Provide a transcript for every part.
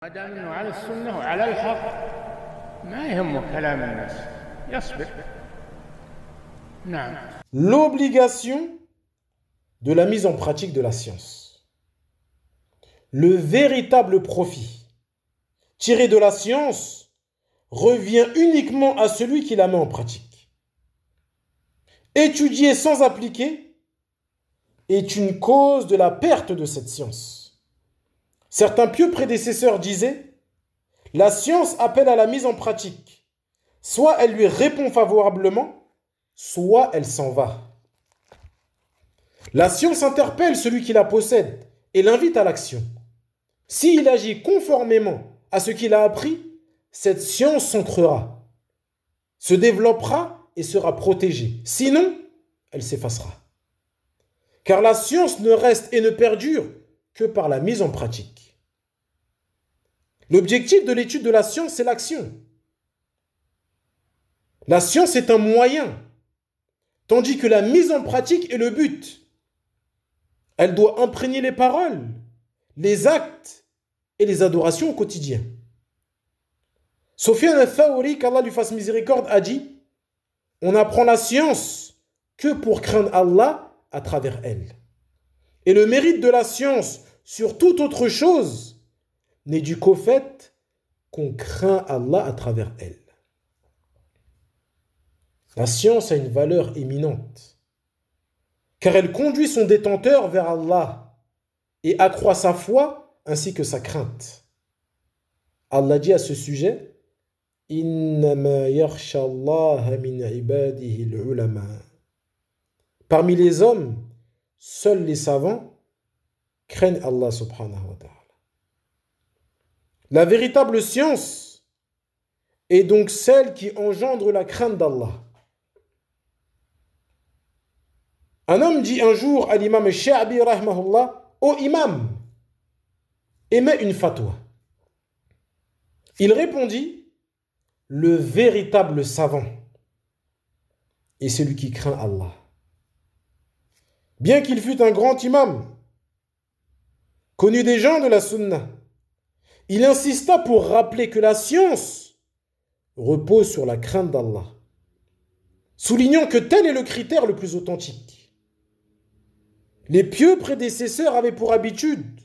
ما دام انه على السنه وعلى الحق ما يهمه كلام الناس يصبر. نعم. L'obligation de la mise en pratique de la science. Le véritable profit tiré de la science revient uniquement à celui qui la met en pratique. Étudier sans appliquer est une cause de la perte de cette science. Certains pieux prédécesseurs disaient: la science appelle à la mise en pratique. Soit elle lui répond favorablement, soit elle s'en va. La science interpelle celui qui la possède et l'invite à l'action. S'il agit conformément à ce qu'il a appris, cette science s'ancrera, se développera et sera protégée. Sinon, elle s'effacera. Car la science ne reste et ne perdure que par la mise en pratique. L'objectif de l'étude de la science, c'est l'action. La science est un moyen, tandis que la mise en pratique est le but. Elle doit imprégner les paroles, les actes et les adorations au quotidien. Sufyan al-Thawri, qu'Allah lui fasse miséricorde, a dit: on apprend la science que pour craindre Allah à travers elle. Et le mérite de la science sur toute autre chose n'est dû qu'au fait qu'on craint Allah à travers elle. La science a une valeur éminente, car elle conduit son détenteur vers Allah et accroît sa foi ainsi que sa crainte. Allah dit à ce sujet: Innama yakhsha Allah min ibadihi al-ulama. Parmi les hommes, seuls les savants craignent Allah subhanahu wa ta'ala. La véritable science est donc celle qui engendre la crainte d'Allah. Un homme dit un jour à l'imam Sha'bi rahmahullah: ô imam, émets une fatwa. Il répondit: le véritable savant est celui qui craint Allah. Bien qu'il fût un grand imam, connu des gens de la sunna, il insista pour rappeler que la science repose sur la crainte d'Allah, soulignant que tel est le critère le plus authentique. Les pieux prédécesseurs avaient pour habitude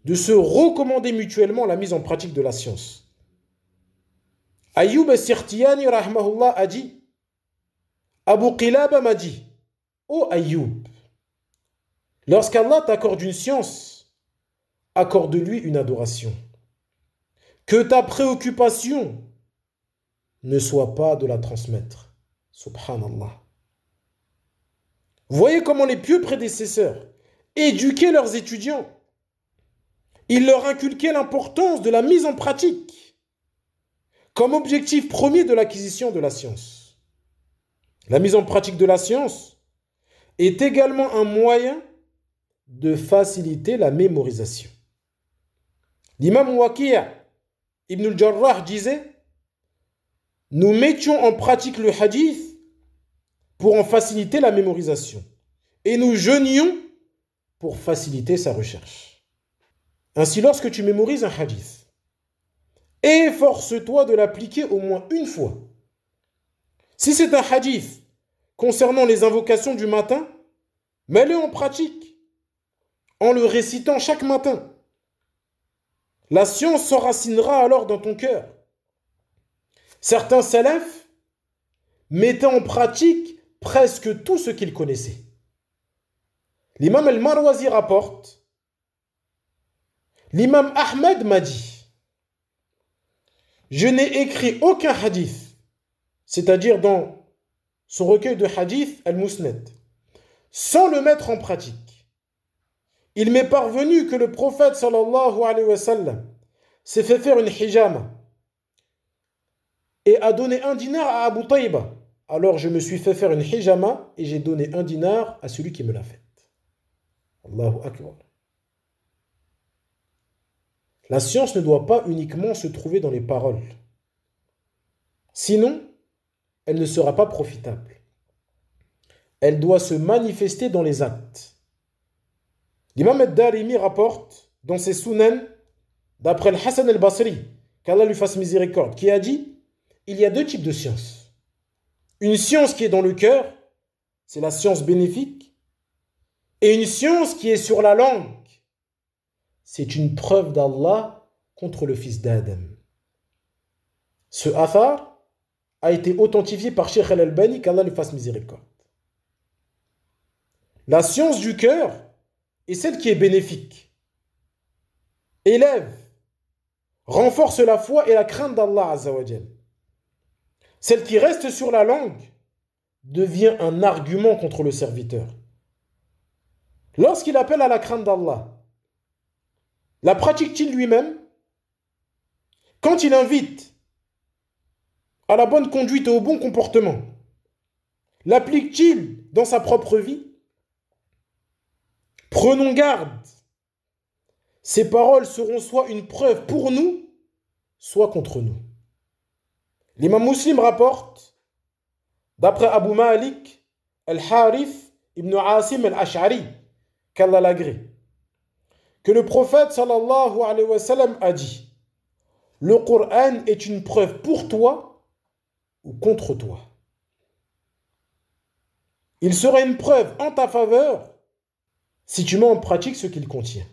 de se recommander mutuellement la mise en pratique de la science. Ayyub as-Sirtiyani rahmahullah a dit: Abu Qilaba m'a dit: ô Ayyub, lorsqu'Allah t'accorde une science, accorde-lui une adoration. Que ta préoccupation ne soit pas de la transmettre. Subhanallah. Voyez comment les pieux prédécesseurs éduquaient leurs étudiants. Ils leur inculquaient l'importance de la mise en pratique comme objectif premier de l'acquisition de la science. La mise en pratique de la science est également un moyen de faciliter la mémorisation. L'imam Waqi' ibn al-Jarrah disait: nous mettions en pratique le hadith pour en faciliter la mémorisation et nous jeûnions pour faciliter sa recherche. Ainsi, lorsque tu mémorises un hadith, efforce-toi de l'appliquer au moins une fois. Si c'est un hadith concernant les invocations du matin, mets-le en pratique en le récitant chaque matin. La science s'enracinera alors dans ton cœur. Certains salafs mettaient en pratique presque tout ce qu'ils connaissaient. L'imam al-Marwazi rapporte: l'imam Ahmed m'a dit: je n'ai écrit aucun hadith, c'est-à-dire dans son recueil de hadith al-Musnad, sans le mettre en pratique. Il m'est parvenu que le prophète sallallahu alayhi wa sallam s'est fait faire une hijama et a donné un dinar à Abu Tayba. Alors je me suis fait faire une hijama et j'ai donné un dinar à celui qui me l'a faite. Allahu Akbar. La science ne doit pas uniquement se trouver dans les paroles. Sinon, elle ne sera pas profitable. Elle doit se manifester dans les actes. L'imam al-Darimi rapporte dans ses Sunan d'après le Hassan al-Basri, qu'Allah lui fasse miséricorde, qui a dit, il y a deux types de sciences. Une science qui est dans le cœur, c'est la science bénéfique, et une science qui est sur la langue, c'est une preuve d'Allah contre le fils d'Adam. Ce athar a été authentifié par Cheikh al-Albani, qu'Allah lui fasse miséricorde. La science du cœur est celle qui est bénéfique, élève, renforce la foi et la crainte d'Allah Azza wa Jal. Celle qui reste sur la langue devient un argument contre le serviteur. Lorsqu'il appelle à la crainte d'Allah, la pratique-t-il lui-même? Quand il invite à la bonne conduite et au bon comportement, l'applique-t-il dans sa propre vie? Prenons garde. Ces paroles seront soit une preuve pour nous, soit contre nous. L'imam Muslim rapporte, d'après Abu Malik al-Harith ibn Asim al-Ash'ari, qu'Allah l'agrée, que le prophète sallallahu alayhi wa sallam a dit: le Coran est une preuve pour toi ou contre toi. Il sera une preuve en ta faveur si tu mets en pratique ce qu'il contient,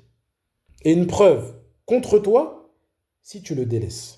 et une preuve contre toi si tu le délaisses.